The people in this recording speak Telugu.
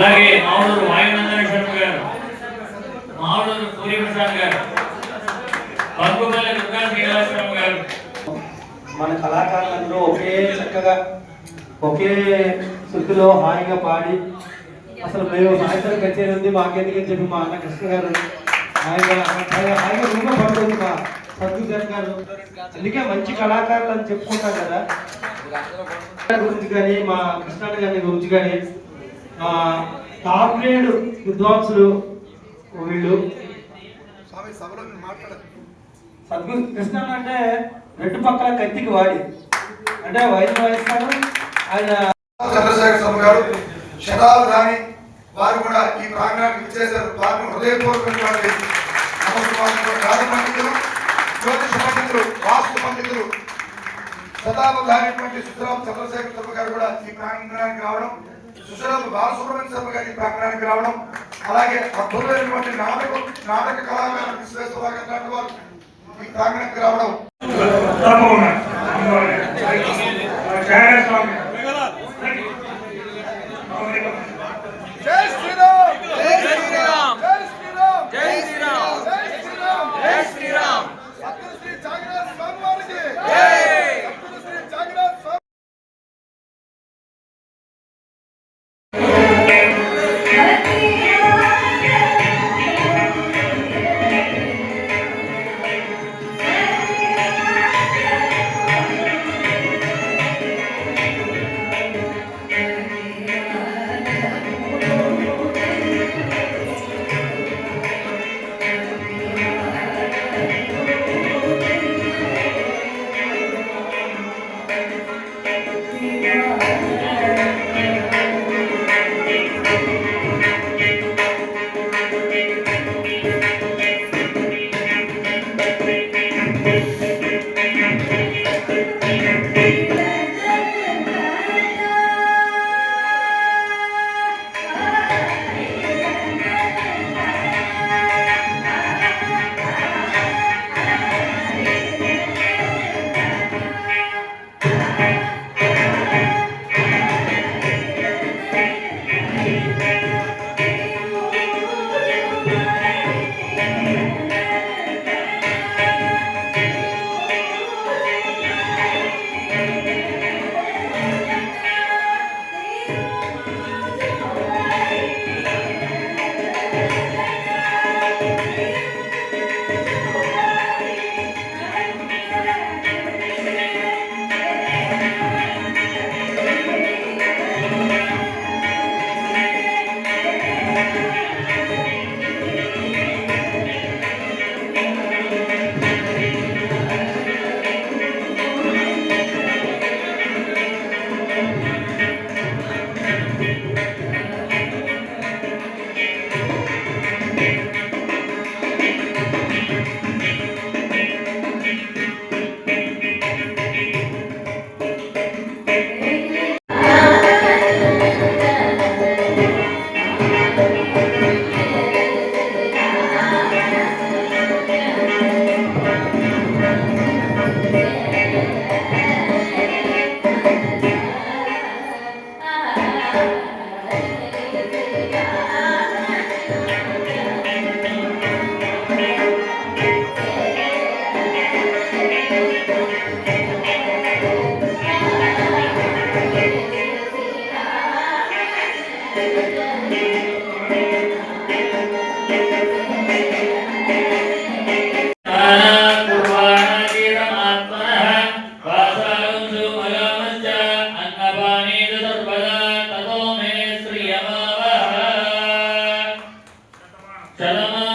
అలాగే మావూరు వాయునందన శర్మ గారు, మావూరు సూర్యప్రసాద్ గారు, పంగుపల్లి దుర్గా శ్రీనివాసరావు గారు. మన కళాకారులందరూ ఒకే చక్కగా ఒకే శృతిలో హాయిగా పాడి, అసలు మేము సాయంత్రం కచేరీ ఉంది మాకెందుకని చెప్పి మా అన్న కృష్ణ గారు హాయిగా రూమ్లో పడుతుంది మా సద్గురు గారు. అందుకే మంచి కళాకారులు అని చెప్పుకుంటాం కదా గురించి కానీ మా కృష్ణ గారి గురించి కానీ టాప్ గ్రేడ్ విద్వాంసులు వీళ్ళు. సద్గురు కృష్ణ అంటే రెండు పక్కల కత్తికి వాడి అంటే వయసు వహిస్తారు ఆయన. చంద్రశేఖర్ స్వామి గారు శతాబ్దాన్ని వారు కూడా ఈ ప్రాంగణానికి విచ్చేశారు. వారిని హృదయపూర్వకమైనటువంటి వేద పండితులు, జ్యోతిష పండితులు, వాస్తు పండితులు శతాబ్దానికి సుశరామ చంద్రశేఖర్ శర్మ గారు కూడా ఈ ప్రాంగణానికి రావడం, సుశరామ బాలసుబ్రహ్మణ్య శర్మ గారు ఈ ప్రాంగణానికి రావడం, అలాగే అద్భుతమైనటువంటి నాటక కళాకారులు విశ్వేశ్వరరావు గారు వారు ఈ ప్రాంగణానికి రావడం. జై శ్రీరామ్, జై శ్రీరామ్, జై శ్రీరామ్, జై శ్రీరామ్, జై శ్రీరామ్, జై శ్రీరామ్. సద్గురు శ్రీ జాగరణ స్వామి వారికి జై. సద్గురు శ్రీ జాగరణ స్వామి. Shalom.